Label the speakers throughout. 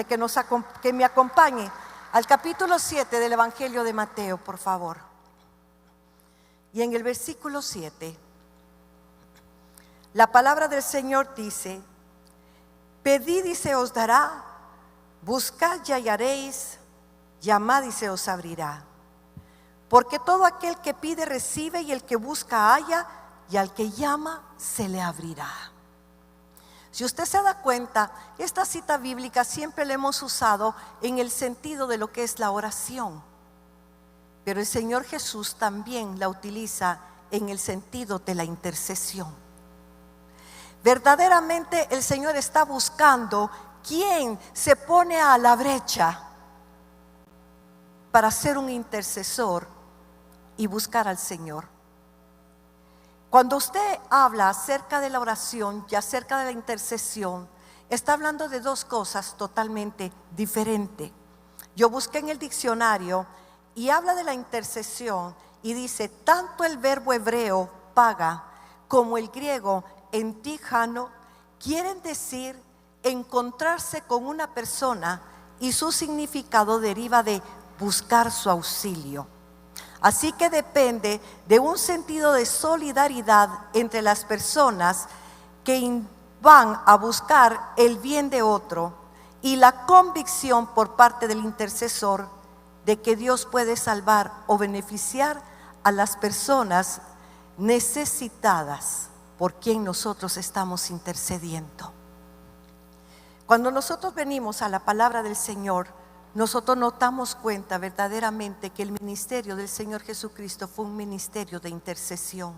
Speaker 1: que me acompañe al capítulo 7 del Evangelio de Mateo, por favor. Y en el versículo 7, la palabra del Señor dice: pedid y se os dará, buscad y hallaréis, llamad y se os abrirá. Porque todo aquel que pide recibe, y el que busca halla, y al que llama se le abrirá. Si usted se da cuenta, esta cita bíblica siempre la hemos usado en el sentido de lo que es la oración, pero el Señor Jesús también la utiliza en el sentido de la intercesión. Verdaderamente el Señor está buscando quien se pone a la brecha para ser un intercesor y buscar al Señor. Cuando usted habla acerca de la oración y acerca de la intercesión, está hablando de dos cosas totalmente diferentes. Yo busqué en el diccionario y habla de la intercesión y dice: tanto el verbo hebreo paga como el griego entijano quieren decir encontrarse con una persona, y su significado deriva de buscar su auxilio. Así que depende de un sentido de solidaridad entre las personas que van a buscar el bien de otro, y la convicción por parte del intercesor de que Dios puede salvar o beneficiar a las personas necesitadas por quien nosotros estamos intercediendo. Cuando nosotros venimos a la palabra del Señor, nosotros nos damos cuenta verdaderamente que el ministerio del Señor Jesucristo fue un ministerio de intercesión.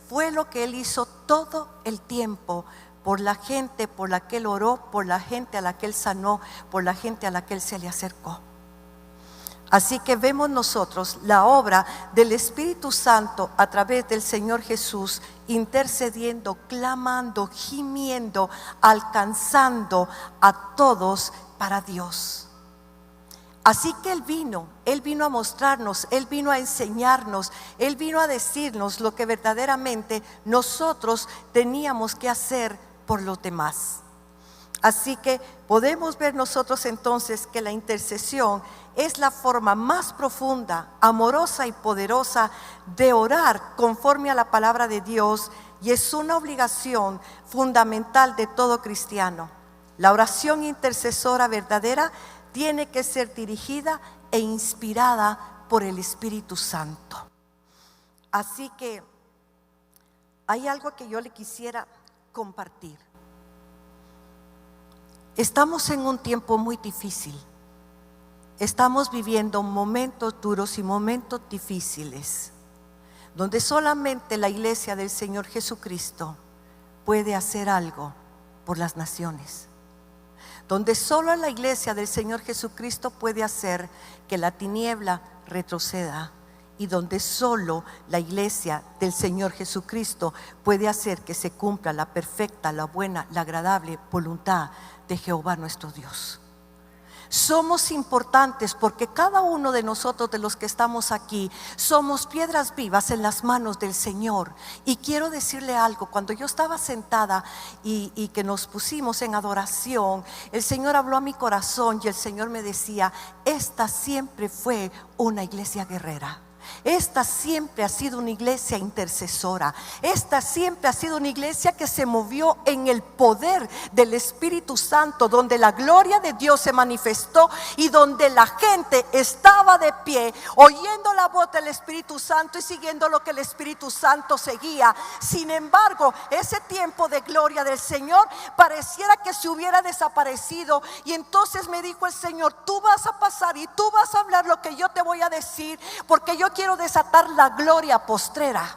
Speaker 1: Fue lo que Él hizo todo el tiempo por la gente por la que Él oró, por la gente a la que Él sanó, por la gente a la que Él se le acercó. Así que vemos nosotros la obra del Espíritu Santo a través del Señor Jesús, intercediendo, clamando, gimiendo, alcanzando a todos para Dios. Así que Él vino a mostrarnos, Él vino a enseñarnos, Él vino a decirnos lo que verdaderamente nosotros teníamos que hacer por los demás. Así que podemos ver nosotros entonces que la intercesión es la forma más profunda, amorosa y poderosa de orar conforme a la palabra de Dios, y es una obligación fundamental de todo cristiano. La oración intercesora verdadera tiene que ser dirigida e inspirada por el Espíritu Santo. Así que hay algo que yo le quisiera compartir. Estamos en un tiempo muy difícil. Estamos viviendo momentos duros y momentos difíciles, donde solamente la iglesia del Señor Jesucristo puede hacer algo por las naciones, donde solo la iglesia del Señor Jesucristo puede hacer que la tiniebla retroceda, y donde solo la iglesia del Señor Jesucristo puede hacer que se cumpla la perfecta, la buena, la agradable voluntad de Jehová nuestro Dios. Somos importantes porque cada uno de nosotros, de los que estamos aquí, somos piedras vivas en las manos del Señor. Y quiero decirle algo: cuando yo estaba sentada y que nos pusimos en adoración, el Señor habló a mi corazón y el Señor me decía: esta siempre fue una iglesia guerrera. Esta siempre ha sido una iglesia intercesora. Esta siempre ha sido una iglesia que se movió en el poder del Espíritu Santo, donde la gloria de Dios se manifestó y donde la gente estaba de pie oyendo la voz del Espíritu Santo y siguiendo lo que el Espíritu Santo seguía. Sin embargo, ese tiempo de gloria del Señor pareciera que se hubiera desaparecido, y entonces me dijo el Señor: tú vas a pasar y tú vas a hablar lo que yo te voy a decir, porque yo quiero desatar la gloria postrera.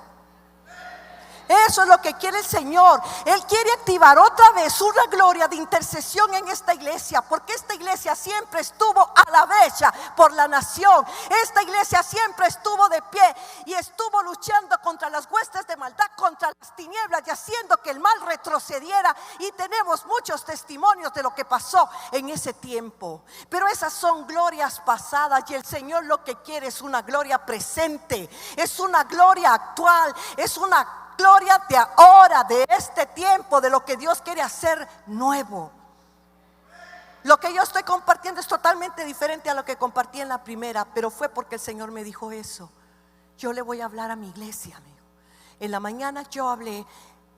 Speaker 1: Eso es lo que quiere el Señor. Él quiere activar otra vez una gloria de intercesión en esta iglesia, porque esta iglesia siempre estuvo a la brecha por la nación. Esta iglesia siempre estuvo de pie y estuvo luchando contra las huestes de maldad, contra las tinieblas, y haciendo que el mal retrocediera. Y tenemos muchos testimonios de lo que pasó en ese tiempo. Pero esas son glorias pasadas, y el Señor lo que quiere es una gloria presente, es una gloria actual, es una gloria de ahora, de este tiempo, de lo que Dios quiere hacer nuevo. Lo que yo estoy compartiendo es totalmente diferente a lo que compartí en la primera, pero fue porque el Señor me dijo eso. Yo le voy a hablar a mi iglesia, amigo. En la mañana yo hablé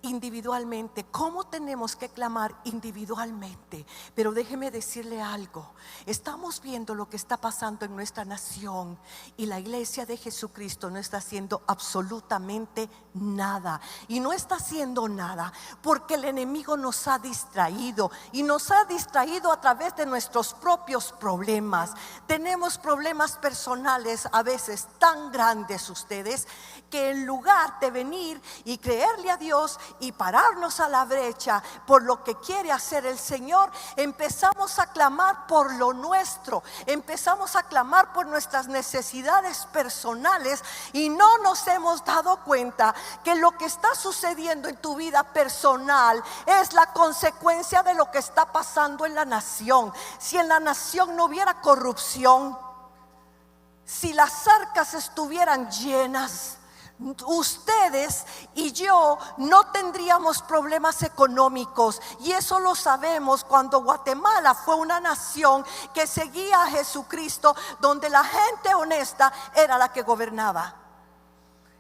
Speaker 1: individualmente, cómo tenemos que clamar individualmente. Pero déjeme decirle algo, estamos viendo lo que está pasando en nuestra nación y la iglesia de Jesucristo no está haciendo absolutamente nada. Y no está haciendo nada porque el enemigo nos ha distraído, y nos ha distraído a través de nuestros propios problemas. Tenemos problemas personales a veces tan grandes, ustedes, que en lugar de venir y creerle a Dios y pararnos a la brecha por lo que quiere hacer el Señor, empezamos a clamar por lo nuestro, empezamos a clamar por nuestras necesidades personales, y no nos hemos dado cuenta que lo que está sucediendo en tu vida personal es la consecuencia de lo que está pasando en la nación. Si en la nación no hubiera corrupción, si las arcas estuvieran llenas, ustedes y yo no tendríamos problemas económicos. Y eso lo sabemos cuando Guatemala fue una nación que seguía a Jesucristo, donde la gente honesta era la que gobernaba.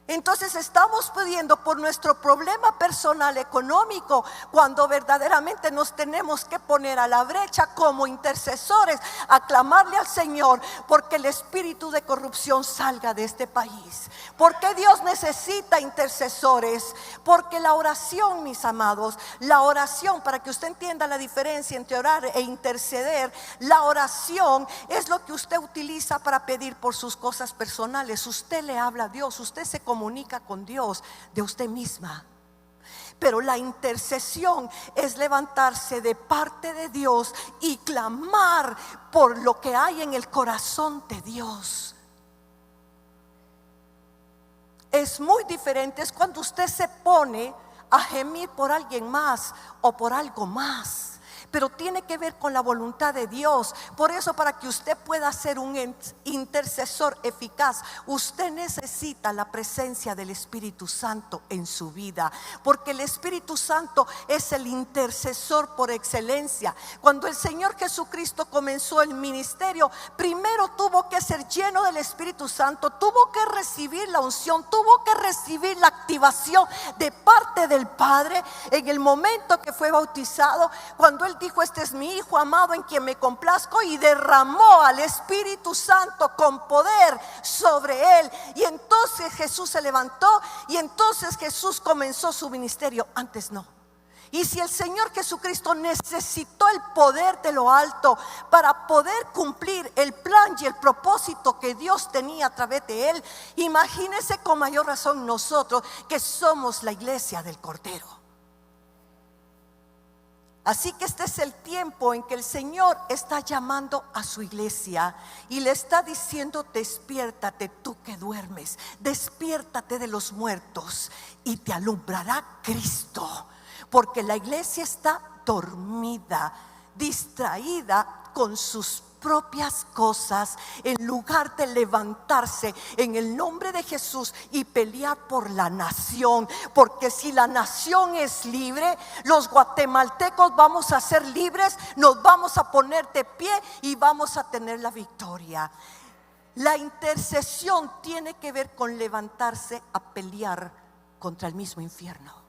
Speaker 1: Entonces estamos pidiendo por nuestro problema personal económico, cuando verdaderamente nos tenemos que poner a la brecha como intercesores, a clamarle al Señor porque el espíritu de corrupción salga de este país. Porque Dios necesita intercesores, porque la oración, mis amados, la oración, para que usted entienda la diferencia entre orar e interceder, la oración es lo que usted utiliza para pedir por sus cosas personales. Usted le habla a Dios, usted se comunica con Dios de usted misma. Pero la intercesión es levantarse de parte de Dios y clamar por lo que hay en el corazón de Dios. Es muy diferente, es cuando usted se pone a gemir por alguien más o por algo más. Pero tiene que ver con la voluntad de Dios. Por eso, para que usted pueda ser un intercesor eficaz, usted necesita la presencia del Espíritu Santo en su vida, porque el Espíritu Santo es el intercesor por excelencia. Cuando el Señor Jesucristo comenzó el ministerio, primero tuvo que ser lleno del Espíritu Santo, tuvo que recibir la unción, tuvo que recibir la activación de parte del Padre. En el momento que fue bautizado, cuando él dijo: este es mi Hijo amado en quien me complazco, y derramó al Espíritu Santo con poder sobre él. Y entonces Jesús se levantó, y entonces Jesús comenzó su ministerio. Antes no. Y si el Señor Jesucristo necesitó el poder de lo alto para poder cumplir el plan y el propósito que Dios tenía a través de él, imagínese con mayor razón nosotros, que somos la iglesia del Cordero. Así que este es el tiempo en que el Señor está llamando a su iglesia y le está diciendo: despiértate tú que duermes, despiértate de los muertos y te alumbrará Cristo. Porque la iglesia está dormida, distraída con sus propias cosas, en lugar de levantarse en el nombre de Jesús y pelear por la nación. Porque si la nación es libre, los guatemaltecos vamos a ser libres, nos vamos a poner de pie y vamos a tener la victoria. La intercesión tiene que ver con levantarse a pelear contra el mismo infierno.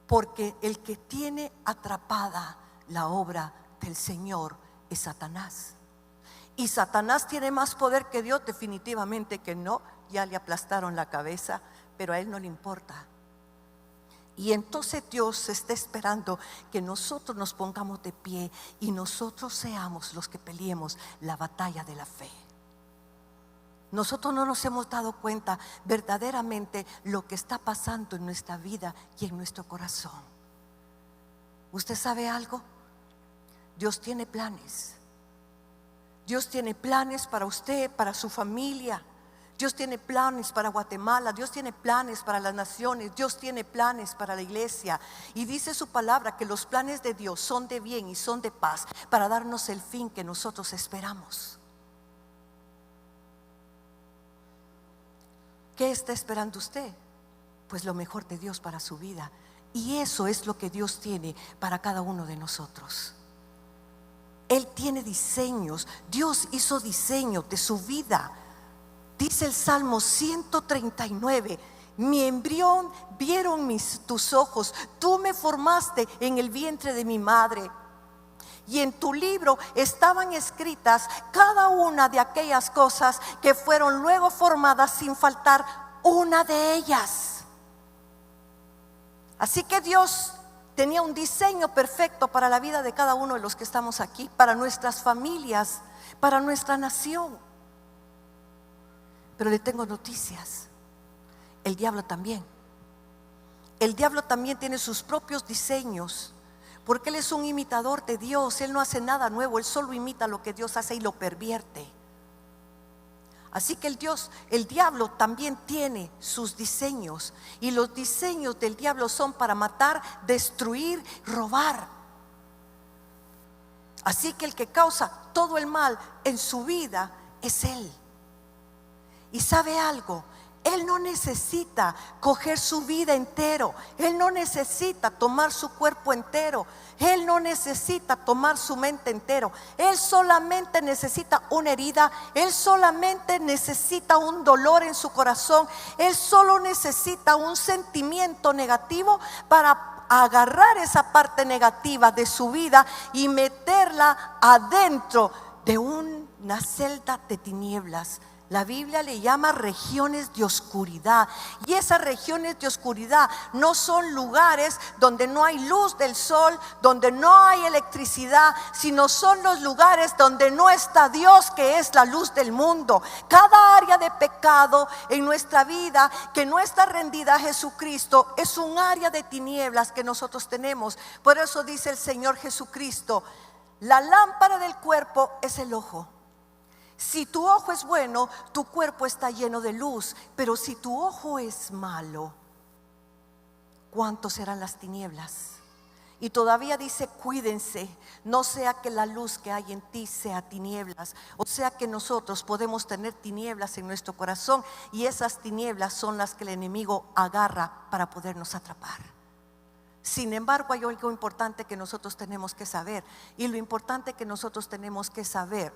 Speaker 1: Porque el que tiene atrapada la obra del Señor es Satanás. Y Satanás tiene más poder que Dios, definitivamente que no. Ya le aplastaron la cabeza, pero a él no le importa. Y entonces Dios está esperando que nosotros nos pongamos de pie y nosotros seamos los que peleemos la batalla de la fe. Nosotros no nos hemos dado cuenta verdaderamente lo que está pasando en nuestra vida y en nuestro corazón. ¿Usted sabe algo? Dios tiene planes. Dios tiene planes para usted, para su familia. Dios tiene planes para Guatemala. Dios tiene planes para las naciones. Dios tiene planes para la iglesia. Y dice su palabra que los planes de Dios son de bien y son de paz, para darnos el fin que nosotros esperamos. ¿Qué está esperando usted? Pues lo mejor de Dios para su vida. Y eso es lo que Dios tiene para cada uno de nosotros. Él tiene diseños. Dios hizo diseño de su vida. Dice el Salmo 139: mi embrión vieron tus ojos, tú me formaste en el vientre de mi madre. Y en tu libro estaban escritas cada una de aquellas cosas que fueron luego formadas, sin faltar una de ellas. Así que Dios tenía un diseño perfecto para la vida de cada uno de los que estamos aquí, para nuestras familias, para nuestra nación. Pero le tengo noticias: el diablo también. El diablo también tiene sus propios diseños, porque él es un imitador de Dios. Él no hace nada nuevo, él solo imita lo que Dios hace y lo pervierte. Así que el diablo también tiene sus diseños, y los diseños del diablo son para matar, destruir, robar. Así que el que causa todo el mal en su vida es él. Y ¿sabe algo? Él no necesita coger su vida entero. Él no necesita tomar su cuerpo entero. Él no necesita tomar su mente entero. Él solamente necesita una herida. Él solamente necesita un dolor en su corazón. Él solo necesita un sentimiento negativo para agarrar esa parte negativa de su vida y meterla adentro de una celda de tinieblas. La Biblia le llama regiones de oscuridad. Y esas regiones de oscuridad no son lugares donde no hay luz del sol, donde no hay electricidad, sino son los lugares donde no está Dios, que es la luz del mundo. Cada área de pecado en nuestra vida que no está rendida a Jesucristo es un área de tinieblas que nosotros tenemos. Por eso dice el Señor Jesucristo: la lámpara del cuerpo es el ojo. Si tu ojo es bueno, tu cuerpo está lleno de luz. Pero si tu ojo es malo, ¿cuánto serán las tinieblas? Y todavía dice: cuídense, no sea que la luz que hay en ti sea tinieblas. O sea que nosotros podemos tener tinieblas en nuestro corazón, y esas tinieblas son las que el enemigo agarra para podernos atrapar. Sin embargo, hay algo importante que nosotros tenemos que saber. Y lo importante que nosotros tenemos que saber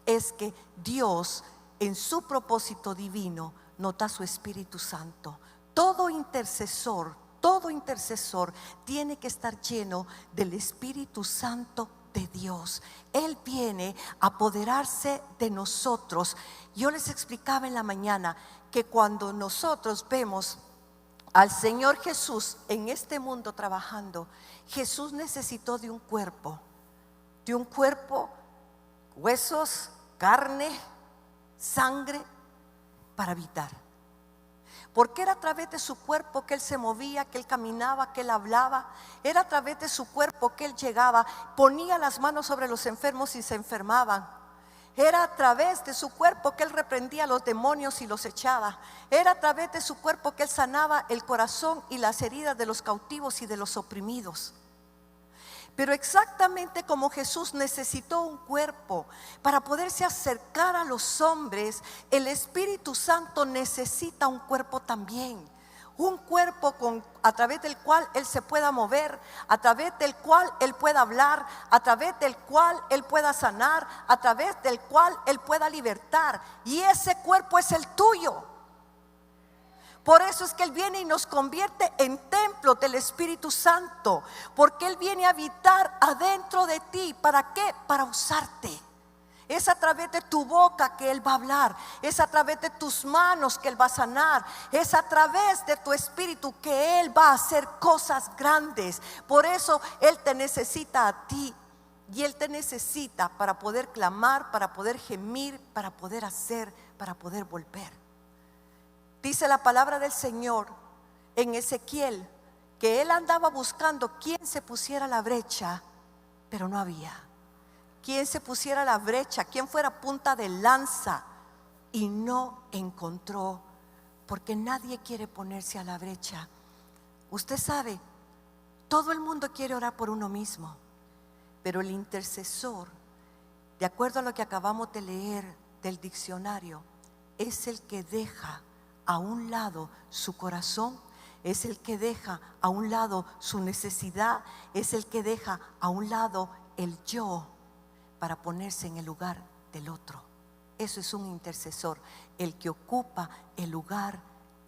Speaker 1: es que Dios, en su propósito divino, nos da su Espíritu Santo. Todo intercesor tiene que estar lleno del Espíritu Santo de Dios. Él viene a apoderarse de nosotros. Yo les explicaba en la mañana que cuando nosotros vemos al Señor Jesús en este mundo trabajando, Jesús necesitó de un cuerpo, huesos, carne, sangre, para habitar. Porque era a través de su cuerpo que Él se movía, que Él caminaba, que Él hablaba. Era a través de su cuerpo que Él llegaba, ponía las manos sobre los enfermos y se enfermaban. Era a través de su cuerpo que Él reprendía a los demonios y los echaba. Era a través de su cuerpo que Él sanaba el corazón y las heridas de los cautivos y de los oprimidos. Pero exactamente como Jesús necesitó un cuerpo para poderse acercar a los hombres, el Espíritu Santo necesita un cuerpo también. Un cuerpo a través del cual Él se pueda mover, a través del cual Él pueda hablar, a través del cual Él pueda sanar, a través del cual Él pueda libertar. Y ese cuerpo es el tuyo. Por eso es que Él viene y nos convierte en templo del Espíritu Santo, porque Él viene a habitar adentro de ti. ¿Para qué? Para usarte. Es a través de tu boca que Él va a hablar, es a través de tus manos que Él va a sanar, es a través de tu espíritu que Él va a hacer cosas grandes. Por eso Él te necesita a ti, y Él te necesita para poder clamar, para poder gemir, para poder hacer, para poder volver. Dice la palabra del Señor en Ezequiel que Él andaba buscando quién se pusiera la brecha, pero no había. Quien se pusiera la brecha, quien fuera punta de lanza, y no encontró, porque nadie quiere ponerse a la brecha. Usted sabe, todo el mundo quiere orar por uno mismo, pero el intercesor, de acuerdo a lo que acabamos de leer del diccionario, es el que deja a un lado su corazón, es el que deja a un lado su necesidad, es el que deja a un lado el yo para ponerse en el lugar del otro. Eso es un intercesor, el que ocupa el lugar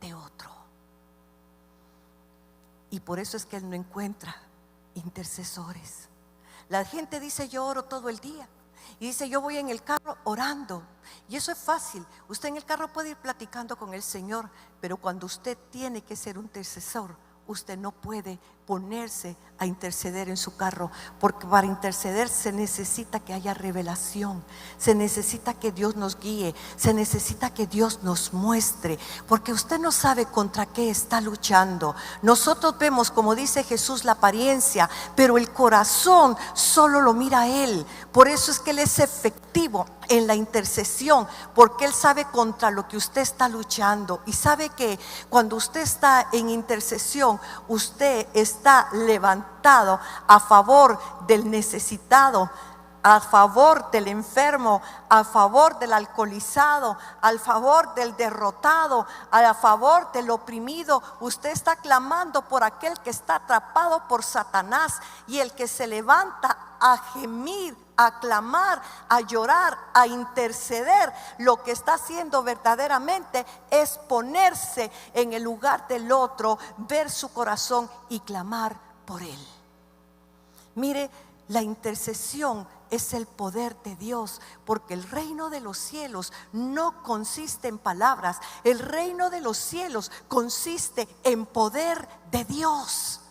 Speaker 1: de otro. Y por eso es que él no encuentra intercesores. La gente dice: yo oro todo el día. Y dice: yo voy en el carro orando. Y eso es fácil. Usted en el carro puede ir platicando con el Señor, pero cuando usted tiene que ser un intercesor, usted no puede ponerse a interceder en su carro, porque para interceder se necesita que haya revelación, se necesita que Dios nos guíe, se necesita que Dios nos muestre, porque usted no sabe contra qué está luchando. Nosotros vemos, como dice Jesús, la apariencia, pero el corazón solo lo mira a Él. Por eso es que Él es efectivo en la intercesión, porque Él sabe contra lo que usted está luchando, y sabe que cuando usted está en intercesión, usted está levantado a favor del necesitado, a favor del enfermo, a favor del alcoholizado, a favor del derrotado, a favor del oprimido. Usted está clamando por aquel que está atrapado por Satanás, y el que se levanta a gemir, a clamar, a llorar, a interceder, lo que está haciendo verdaderamente es ponerse en el lugar del otro, ver su corazón y clamar por él. Mire, la intercesión es el poder de Dios, porque el reino de los cielos no consiste en palabras, el reino de los cielos consiste en poder de Dios.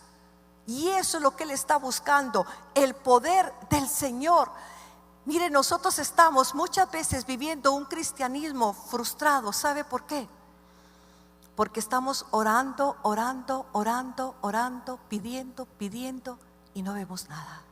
Speaker 1: Y eso es lo que Él está buscando, el poder del Señor. Mire, nosotros estamos muchas veces viviendo un cristianismo frustrado. ¿Sabe por qué? Porque estamos orando, pidiendo y no vemos nada.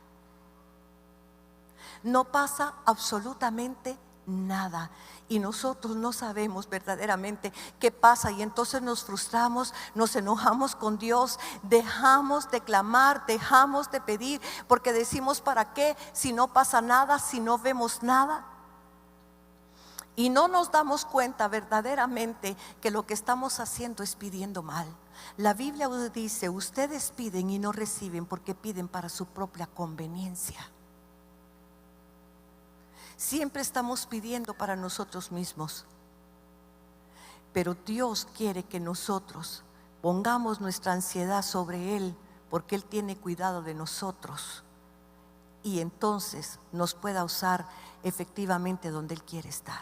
Speaker 1: No pasa absolutamente nada, y nosotros no sabemos verdaderamente qué pasa, y entonces nos frustramos, nos enojamos con Dios, dejamos de clamar, dejamos de pedir, porque decimos: ¿para qué si no pasa nada, si no vemos nada? Y no nos damos cuenta verdaderamente que lo que estamos haciendo es pidiendo mal. La Biblia dice: ustedes piden y no reciben porque piden para su propia conveniencia. Siempre estamos pidiendo para nosotros mismos, pero Dios quiere que nosotros pongamos nuestra ansiedad sobre Él, porque Él tiene cuidado de nosotros, y entonces nos pueda usar efectivamente donde Él quiere estar.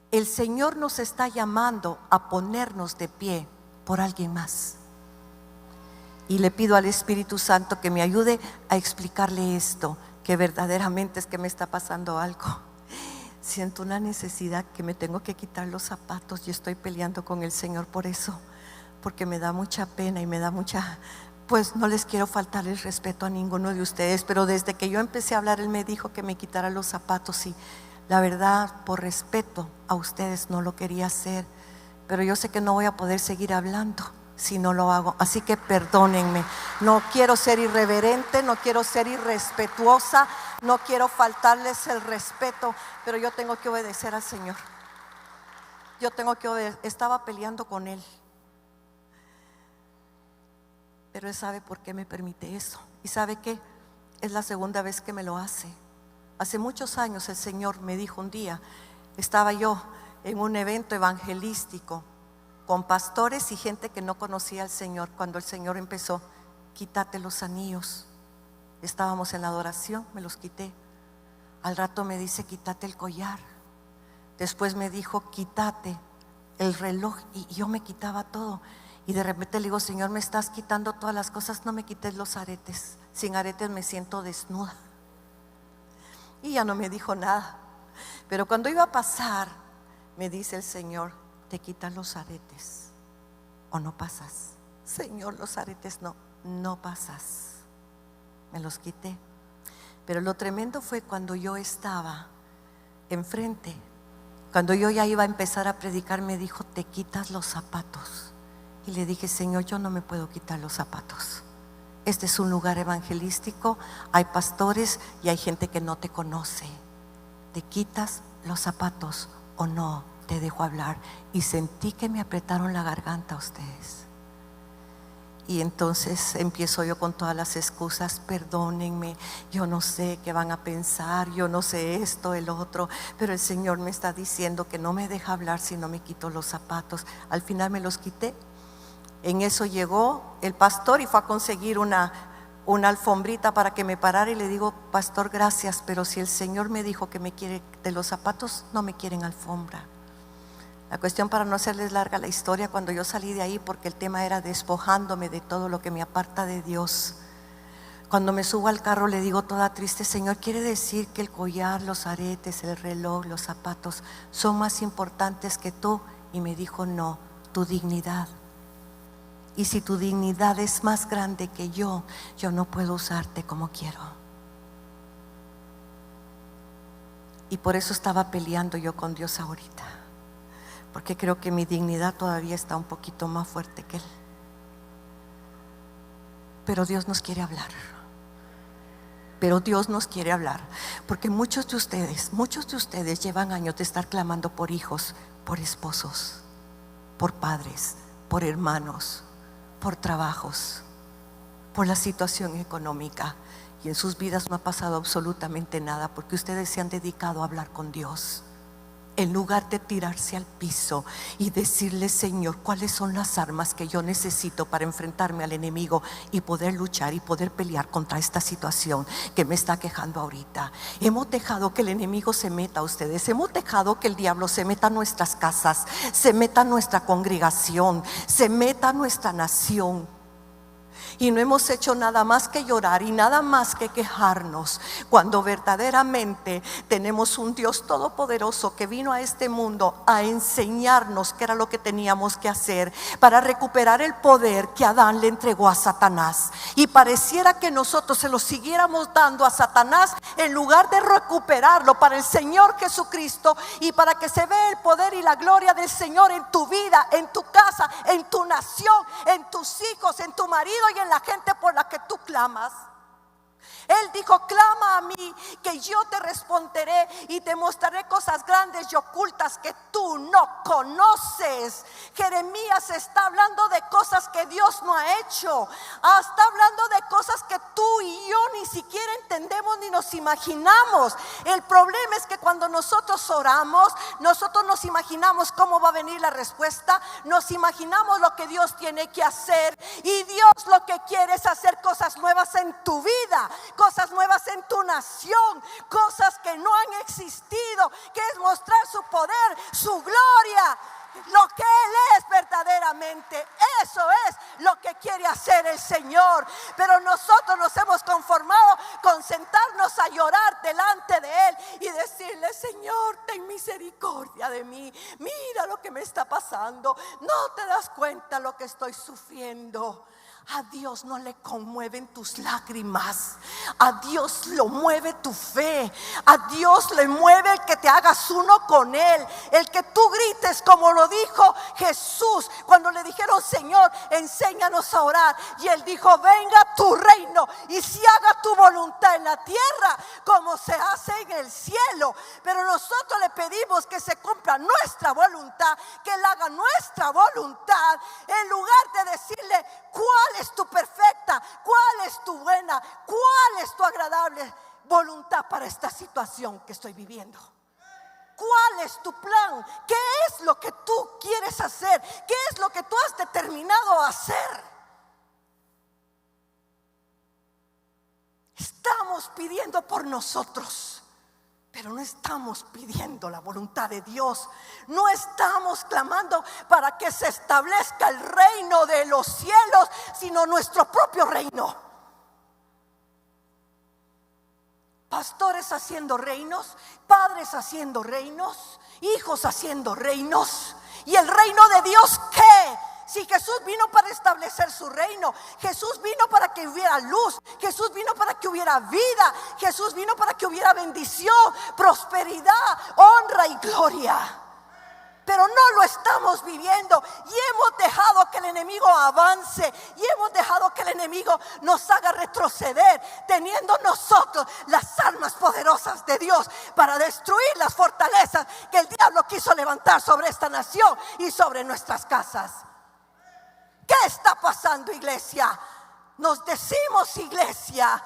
Speaker 1: El Señor nos está llamando a ponernos de pie por alguien más, y le pido al Espíritu Santo que me ayude a explicarle esto, que verdaderamente es que me está pasando algo. Siento una necesidad que me tengo que quitar los zapatos, y estoy peleando con el Señor por eso, porque me da mucha pena y me da mucha, pues no les quiero faltar el respeto a ninguno de ustedes, pero desde que yo empecé a hablar, Él me dijo que me quitara los zapatos, y la verdad, por respeto a ustedes no lo quería hacer, pero yo sé que no voy a poder seguir hablando si no lo hago, así que perdónenme. No quiero ser irreverente, no quiero ser irrespetuosa, no quiero faltarles el respeto, pero yo tengo que obedecer al Señor. Yo tengo que obedecer. Estaba peleando con Él, pero Él sabe por qué me permite eso. ¿Y sabe qué? Es la segunda vez que me lo hace. Hace muchos años el Señor me dijo un día, estaba yo en un evento evangelístico con pastores y gente que no conocía al Señor, cuando el Señor empezó: quítate los anillos. Estábamos en la adoración, me los quité. Al rato me dice: quítate el collar. Después me dijo: quítate el reloj, y yo me quitaba todo, y de repente le digo: Señor, me estás quitando todas las cosas, no me quites los aretes. Sin aretes me siento desnuda. Y ya no me dijo nada, pero cuando iba a pasar, me dice el Señor: te quitas los aretes o no pasas. Señor, los aretes no pasas. Me los quité. Pero lo tremendo fue cuando yo estaba enfrente, cuando yo ya iba a empezar a predicar, me dijo: te quitas los zapatos. Y le dije: Señor, yo no me puedo quitar los zapatos. Este es un lugar evangelístico, hay pastores y hay gente que no te conoce. ¿Te quitas los zapatos o no te dejo hablar. Y sentí que me apretaron la garganta ustedes. Y entonces empiezo yo con todas las excusas: perdónenme, yo no sé qué van a pensar, yo no sé esto, el otro, pero el Señor me está diciendo que no me deja hablar si no me quito los zapatos. Al final me los quité. En eso llegó el pastor y fue a conseguir una alfombrita para que me parara, y le digo: pastor, gracias, pero si el Señor me dijo que me quiere de los zapatos, no me quieren alfombra. La cuestión, para no hacerles larga la historia, cuando yo salí de ahí, porque el tema era despojándome de todo lo que me aparta de Dios, cuando me subo al carro le digo toda triste: Señor, ¿quiere decir que el collar, los aretes, el reloj, los zapatos son más importantes que tú? Y me dijo: no, tu dignidad. Y si tu dignidad es más grande que yo no puedo usarte como quiero. Y por eso estaba peleando yo con Dios ahorita, porque creo que mi dignidad todavía está un poquito más fuerte que Él. Pero Dios nos quiere hablar. Pero Dios nos quiere hablar, porque muchos de ustedes llevan años de estar clamando por hijos, por esposos, por padres, por hermanos, por trabajos, por la situación económica, y en sus vidas no ha pasado absolutamente nada, porque ustedes se han dedicado a hablar con Dios, en lugar de tirarse al piso y decirle: Señor, ¿cuáles son las armas que yo necesito para enfrentarme al enemigo y poder luchar y poder pelear contra esta situación que me está quejando ahorita? Hemos dejado que el enemigo se meta a ustedes, hemos dejado que el diablo se meta a nuestras casas, se meta a nuestra congregación, se meta a nuestra nación. Y no hemos hecho nada más que llorar y nada más que quejarnos, cuando verdaderamente tenemos un Dios todopoderoso que vino a este mundo a enseñarnos qué era lo que teníamos que hacer para recuperar el poder que Adán le entregó a Satanás. Y pareciera que nosotros se lo siguiéramos dando a Satanás en lugar de recuperarlo para el Señor Jesucristo, y para que se vea el poder y la gloria del Señor en tu vida, en tu casa, en tu nación, en tus hijos, en tu marido y en la gente por la que tú clamas. Él dijo: clama a mí, que yo te responderé y te mostraré cosas grandes y ocultas que tú no conoces. Jeremías está hablando de cosas que Dios no ha hecho. Está hablando de cosas que tú y yo ni siquiera entendemos ni nos imaginamos. El problema es que cuando nosotros oramos, nosotros nos imaginamos cómo va a venir la respuesta, nos imaginamos lo que Dios tiene que hacer, y Dios lo que quiere es hacer cosas nuevas en tu vida, cosas nuevas en tu nación, cosas que no han existido, que es mostrar su poder, su gloria, lo que Él es verdaderamente. Eso es lo que quiere hacer el Señor. Pero nosotros nos hemos conformado con sentarnos a llorar delante de Él y decirle: Señor, ten misericordia de mí, mira lo que me está pasando, no te das cuenta lo que estoy sufriendo. A Dios no le conmueven tus lágrimas, a Dios lo mueve tu fe, a Dios le mueve el que te hagas uno con Él, el que tú grites como lo dijo Jesús cuando le dijeron: Señor, enséñanos a orar, y Él dijo: venga tu reino y se haga tu voluntad en la tierra como se hace en el cielo. Pero nosotros le pedimos que se cumpla nuestra voluntad, que Él haga nuestra voluntad, en lugar de decirle: ¿cuál es tu perfecta? ¿Cuál es tu buena? ¿Cuál es tu agradable voluntad para esta situación que estoy viviendo? ¿Cuál es tu plan? ¿Qué es lo que tú quieres hacer? ¿Qué es lo que tú has determinado a hacer? Estamos pidiendo por nosotros, pero no estamos pidiendo la voluntad de Dios. No estamos clamando para que se establezca el reino de los cielos, sino nuestro propio reino. Pastores haciendo reinos, padres haciendo reinos, hijos haciendo reinos. ¿Y el reino de Dios qué? Si Jesús vino para establecer su reino, Jesús vino para que hubiera luz, Jesús vino para que hubiera vida, Jesús vino para que hubiera bendición, prosperidad, honra y gloria. pero no lo estamos viviendo y hemos dejado que el enemigo avance y hemos dejado que el enemigo nos haga retroceder, teniendo nosotros las armas poderosas de Dios para destruir las fortalezas que el diablo quiso levantar sobre esta nación y sobre nuestras casas. ¿Qué está pasando, iglesia? Nos decimos iglesia,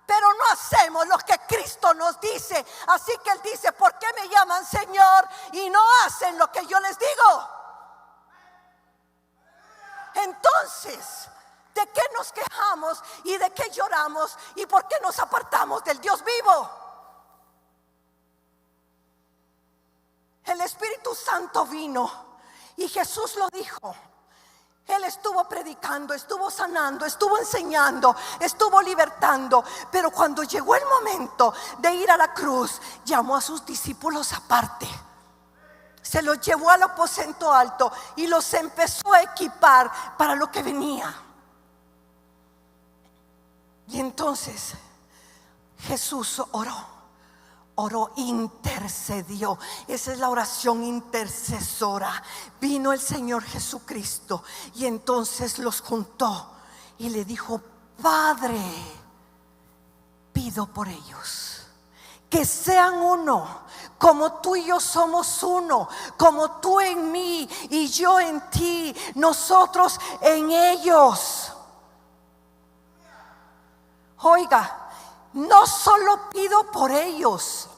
Speaker 1: pero no hacemos lo que Cristo nos dice. Así que Él dice: ¿por qué me llaman Señor y no hacen lo que yo les digo? Entonces, ¿de qué nos quejamos y de qué lloramos y por qué nos apartamos del Dios vivo? El Espíritu Santo vino y Jesús lo dijo. Él estuvo predicando, estuvo sanando, estuvo enseñando, estuvo libertando. Pero cuando llegó el momento de ir a la cruz, llamó a sus discípulos aparte. Se los llevó al aposento alto y los empezó a equipar para lo que venía. Y entonces Jesús oró, intercedió. Esa es la oración intercesora. Vino el Señor Jesucristo y entonces los juntó y le dijo: Padre, pido por ellos que sean uno, como tú y yo somos uno, como tú en mí y yo en ti, nosotros en ellos. Oiga, no solo pido por ellos,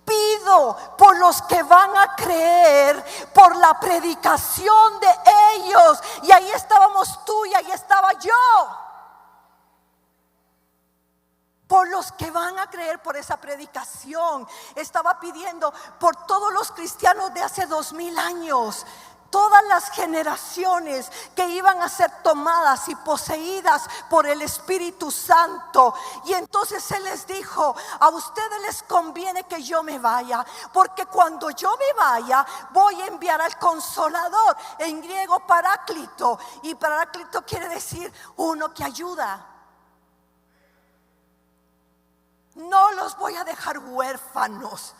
Speaker 1: pido por los que van a creer por la predicación de ellos. Y ahí estábamos tú y ahí estaba yo. Por los que van a creer por esa predicación. Estaba pidiendo por todos los cristianos de hace 2000 años. Todas las generaciones que iban a ser tomadas y poseídas por el Espíritu Santo. Y entonces Él les dijo: a ustedes les conviene que yo me vaya, porque cuando yo me vaya voy a enviar al Consolador, en griego Paráclito. Y Paráclito quiere decir uno que ayuda. No los voy a dejar huérfanos.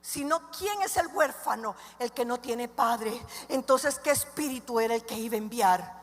Speaker 1: Sino, ¿quién es el huérfano? El que no tiene padre. Entonces, ¿qué espíritu era el que iba a enviar?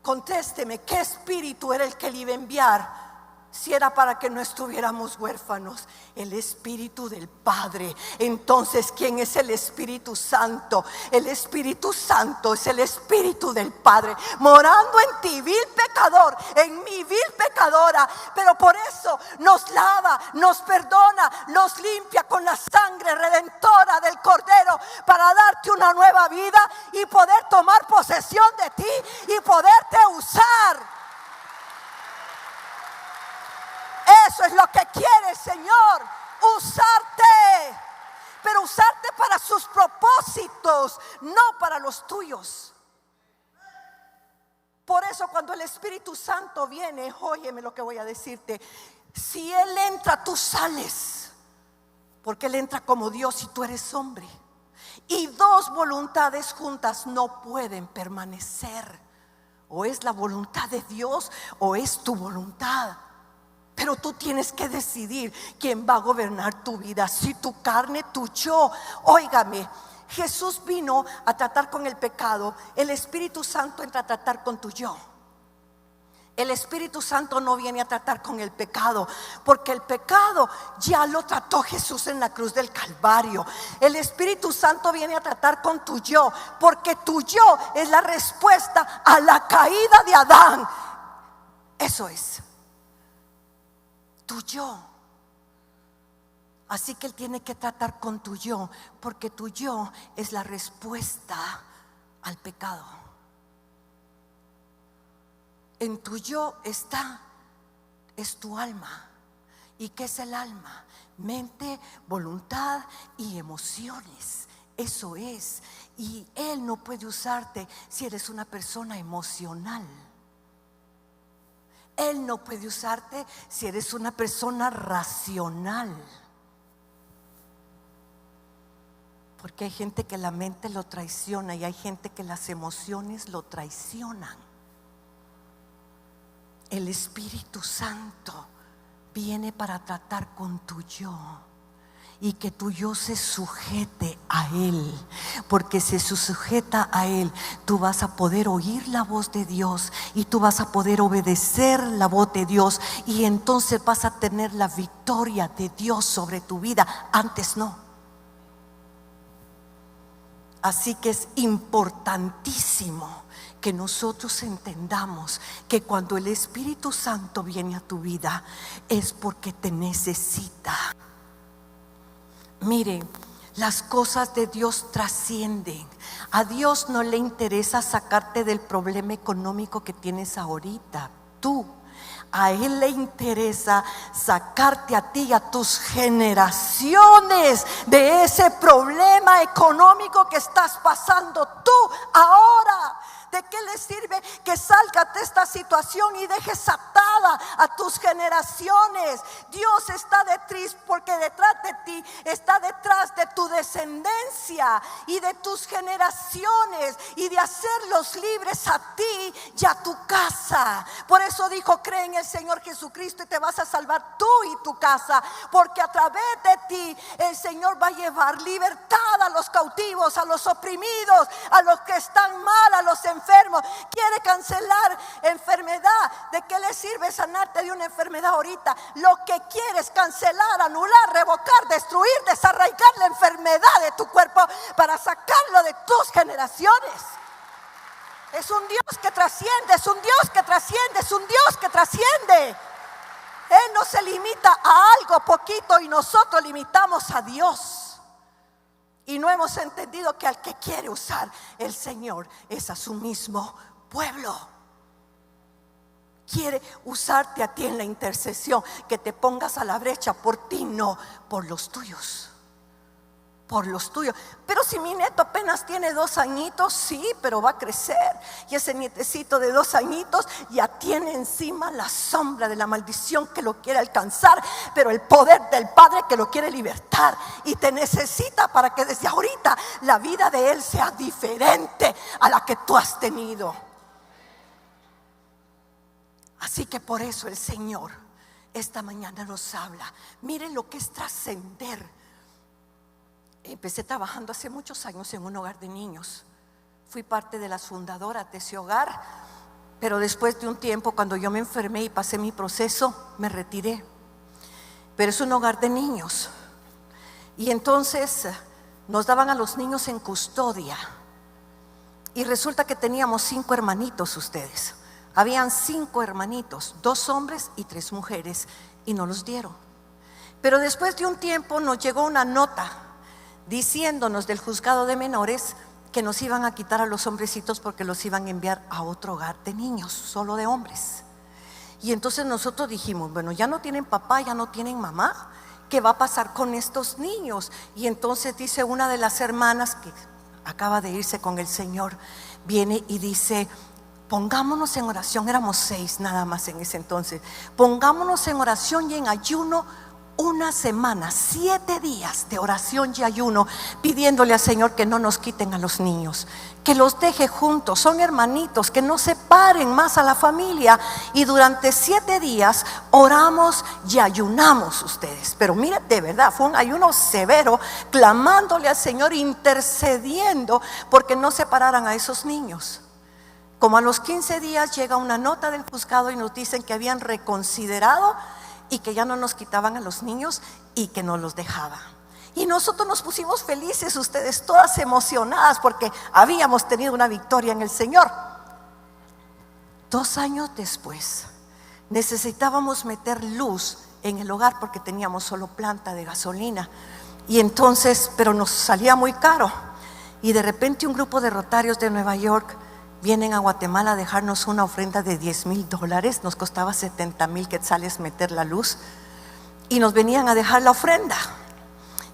Speaker 1: Contésteme, ¿qué espíritu era el que le iba a enviar? Si era para que no estuviéramos huérfanos, el Espíritu del Padre. Entonces, ¿quién es el Espíritu Santo? El Espíritu Santo es el Espíritu del Padre, morando en ti, vil pecador, en mi vil pecadora. Pero por eso nos lava, nos perdona, nos limpia con la sangre redentora del Cordero, para darte una nueva vida y poder tomar posesión de ti y poderte usar. Eso es lo que quiere el Señor, usarte, pero usarte para sus propósitos, no para los tuyos. Por eso cuando el Espíritu Santo viene, óyeme lo que voy a decirte: si Él entra, tú sales, porque Él entra como Dios y tú eres hombre. Y dos voluntades juntas no pueden permanecer. O es la voluntad de Dios o es tu voluntad. Pero tú tienes que decidir quién va a gobernar tu vida, si tu carne, tu yo. Óigame, Jesús vino a tratar con el pecado. El Espíritu Santo entra a tratar con tu yo. El Espíritu Santo no viene a tratar con el pecado, porque el pecado ya lo trató Jesús en la cruz del Calvario. El Espíritu Santo viene a tratar con tu yo, porque tu yo es la respuesta a la caída de Adán. Eso es tu yo. Así que Él tiene que tratar con tu yo, porque tu yo es la respuesta al pecado. En tu yo es tu alma. ¿Y qué es el alma? Mente, voluntad y emociones. Eso es. Y Él no puede usarte si eres una persona emocional. Él no puede usarte si eres una persona racional. Porque hay gente que la mente lo traiciona y hay gente que las emociones lo traicionan. El Espíritu Santo viene para tratar con tu yo y que tu yo se sujete a Él, porque si se sujeta a Él, tú vas a poder oír la voz de Dios y tú vas a poder obedecer la voz de Dios, y entonces vas a tener la victoria de Dios sobre tu vida. Antes no. Así que es importantísimo que nosotros entendamos que cuando el Espíritu Santo viene a tu vida es porque te necesita. Miren, las cosas de Dios trascienden. A Dios no le interesa sacarte del problema económico que tienes ahorita. A Él le interesa sacarte a ti y a tus generaciones de ese problema económico que estás pasando tú ahora. ¿De qué le sirve que salgas de esta situación y dejes atada a tus generaciones? Dios está detrás, porque detrás de ti está detrás de tu descendencia y de tus generaciones, y de hacerlos libres a ti y a tu casa. Por eso dijo: cree en el Señor Jesucristo y te vas a salvar tú y tu casa, porque a través de ti el Señor va a llevar libertad a los cautivos, a los oprimidos, a los que están mal, a los enfermos. Quiere cancelar enfermedad. ¿De qué le sirve sanarte de una enfermedad ahorita? Lo que quiere es cancelar, anular, revocar, destruir, desarraigar la enfermedad de tu cuerpo para sacarlo de tus generaciones. Es un Dios que trasciende, es un Dios que trasciende, es un Dios que trasciende. Él no se limita a algo poquito y nosotros limitamos a Dios. Y no hemos entendido que al que quiere usar el Señor es a su mismo pueblo. Quiere usarte a ti en la intercesión, que te pongas a la brecha por ti, no por los tuyos. Por los tuyos. Pero si mi nieto apenas tiene 2 añitos, sí, pero va a crecer. Y ese nietecito de 2 añitos ya tiene encima la sombra de la maldición que lo quiere alcanzar, pero el poder del Padre que lo quiere libertar. Y te necesita para que desde ahorita la vida de él sea diferente a la que tú has tenido. Así que por eso el Señor esta mañana nos habla. Miren lo que es trascender. Empecé trabajando hace muchos años en un hogar de niños. Fui parte de las fundadoras de ese hogar, pero después de un tiempo, cuando yo me enfermé y pasé mi proceso, me retiré. Pero es un hogar de niños. Y entonces nos daban a los niños en custodia. Y resulta que teníamos 5 hermanitos ustedes. Habían 5 hermanitos, 2 hombres y 3 mujeres, y no los dieron. Pero después de un tiempo nos llegó una nota diciéndonos del juzgado de menores que nos iban a quitar a los hombrecitos porque los iban a enviar a otro hogar de niños, solo de hombres. Y entonces nosotros dijimos: bueno, ya no tienen papá, ya no tienen mamá, ¿qué va a pasar con estos niños? Y entonces dice una de las hermanas que acaba de irse con el Señor, viene y dice: pongámonos en oración. Éramos 6 nada más en ese entonces. Pongámonos en oración y en ayuno una semana, 7 días de oración y ayuno, pidiéndole al Señor que no nos quiten a los niños, que los deje juntos, son hermanitos, que no separen más a la familia. Y durante 7 días oramos y ayunamos ustedes. Pero miren, de verdad fue un ayuno severo, clamándole al Señor, intercediendo porque no separaran a esos niños. Como a los 15 días llega una nota del juzgado y nos dicen que habían reconsiderado y que ya no nos quitaban a los niños y que no los dejaban. Y nosotros nos pusimos felices, ustedes todas emocionadas, porque habíamos tenido una victoria en el Señor. 2 años después necesitábamos meter luz en el hogar porque teníamos solo planta de gasolina. Y entonces, pero nos salía muy caro. Y de repente un grupo de rotarios de Nueva York vienen a Guatemala a dejarnos una ofrenda de $10,000. Nos costaba 70,000 quetzales meter la luz. Y nos venían a dejar la ofrenda.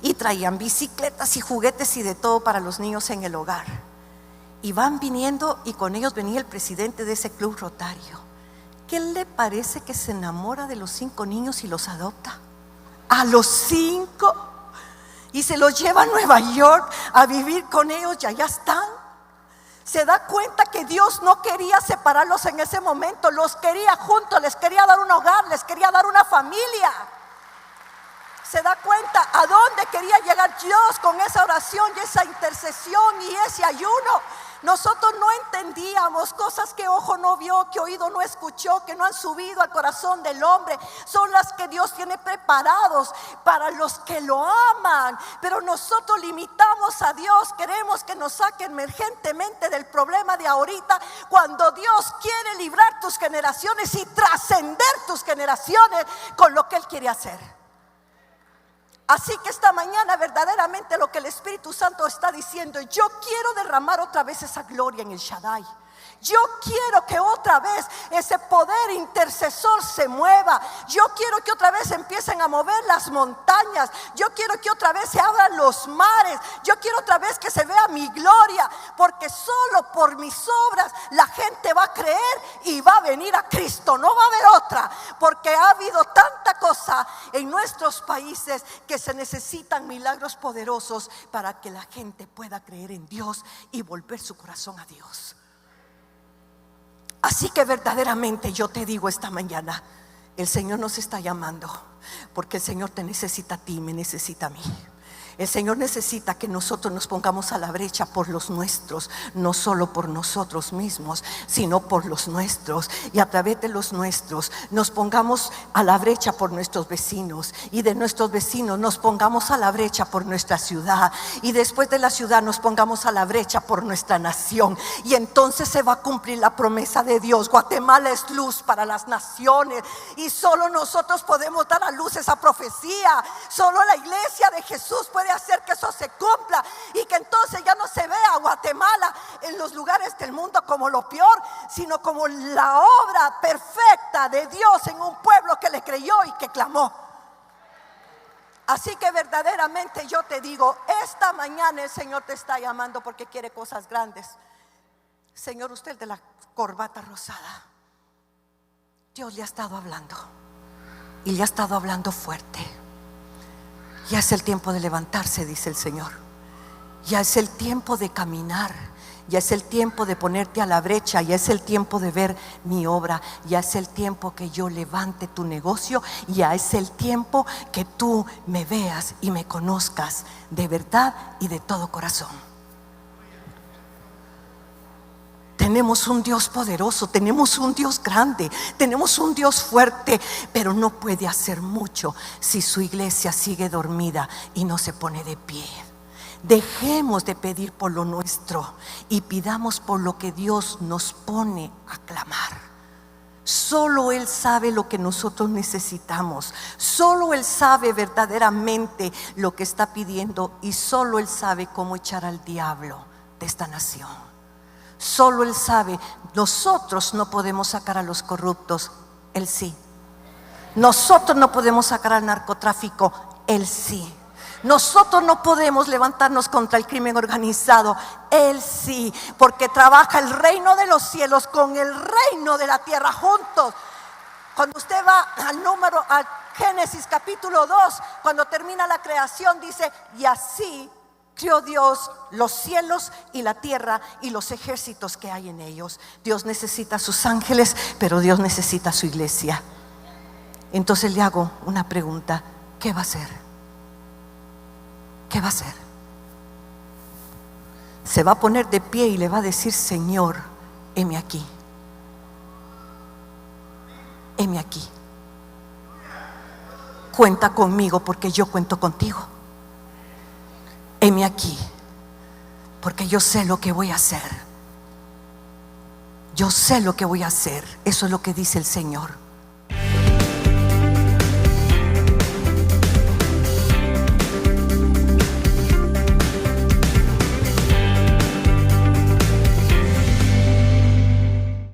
Speaker 1: Y traían bicicletas y juguetes y de todo para los niños en el hogar. Y van viniendo, y con ellos venía el presidente de ese club rotario. ¿Qué le parece que se enamora de los 5 niños y los adopta? A los 5. Y se los lleva a Nueva York a vivir con ellos, y allá están. Se da cuenta que Dios no quería separarlos en ese momento, los quería juntos, les quería dar un hogar, les quería dar una familia. ¿Se da cuenta a dónde quería llegar Dios con esa oración y esa intercesión y ese ayuno? Nosotros no entendíamos cosas que ojo no vio, que oído no escuchó, que no han subido al corazón del hombre. Son las que Dios tiene preparados para los que lo aman. Pero nosotros limitamos a Dios. Queremos que nos saque emergentemente del problema de ahorita, cuando Dios quiere librar tus generaciones y trascender tus generaciones con lo que Él quiere hacer. Así que esta mañana verdaderamente lo que el Espíritu Santo está diciendo: yo quiero derramar otra vez esa gloria en el Shaddai. Yo quiero que otra vez ese poder intercesor se mueva. Yo quiero que otra vez empiecen a mover las montañas. Yo quiero que otra vez se abran los mares. Yo quiero otra vez que se vea mi gloria, porque solo por mis obras la gente va a creer y va a venir a Cristo. No va a haber otra, porque ha habido tanta cosa en nuestros países que se necesitan milagros poderosos para que la gente pueda creer en Dios y volver su corazón a Dios. Así que verdaderamente yo te digo esta mañana, el Señor nos está llamando, porque el Señor te necesita a ti, me necesita a mí. El Señor necesita que nosotros nos pongamos a la brecha por los nuestros, no solo por nosotros mismos, sino por los nuestros, y a través de los nuestros nos pongamos a la brecha por nuestros vecinos, y de nuestros vecinos nos pongamos a la brecha por nuestra ciudad, y después de la ciudad nos pongamos a la brecha por nuestra nación, y entonces se va a cumplir la promesa de Dios. Guatemala es luz para las naciones, y solo nosotros podemos dar a luz esa profecía. Solo la iglesia de Jesús puede hacer que eso se cumpla, y que entonces ya no se vea a Guatemala en los lugares del mundo como lo peor, sino como la obra perfecta de Dios en un pueblo que le creyó y que clamó. Así que verdaderamente yo te digo, esta mañana el Señor te está llamando porque quiere cosas grandes. Señor, usted de la corbata rosada, Dios le ha estado hablando, y le ha estado hablando fuerte. Ya es el tiempo de levantarse, dice el Señor. Ya es el tiempo de caminar. Ya es el tiempo de ponerte a la brecha. Ya es el tiempo de ver mi obra. Ya es el tiempo que yo levante tu negocio. Ya es el tiempo que tú me veas y me conozcas de verdad y de todo corazón. Tenemos un Dios poderoso, tenemos un Dios grande, tenemos un Dios fuerte, pero no puede hacer mucho si su iglesia sigue dormida y no se pone de pie. Dejemos de pedir por lo nuestro y pidamos por lo que Dios nos pone a clamar. Solo Él sabe lo que nosotros necesitamos. Solo Él sabe verdaderamente lo que está pidiendo, y solo Él sabe cómo echar al diablo de esta nación. Solo Él sabe. Nosotros no podemos sacar a los corruptos, Él sí. Nosotros no podemos sacar al narcotráfico, Él sí. Nosotros no podemos levantarnos contra el crimen organizado, Él sí, porque trabaja el reino de los cielos con el reino de la tierra juntos. Cuando usted va al Génesis capítulo 2, cuando termina la creación, dice: y así creó Dios los cielos y la tierra y los ejércitos que hay en ellos. Dios necesita a sus ángeles, pero Dios necesita a su iglesia. Entonces le hago una pregunta: ¿qué va a hacer? ¿Qué va a hacer? Se va a poner de pie y le va a decir: Señor, heme aquí. Heme aquí. Cuenta conmigo porque yo cuento contigo. Heme aquí, porque yo sé lo que voy a hacer. Yo sé lo que voy a hacer. Eso es lo que dice el Señor.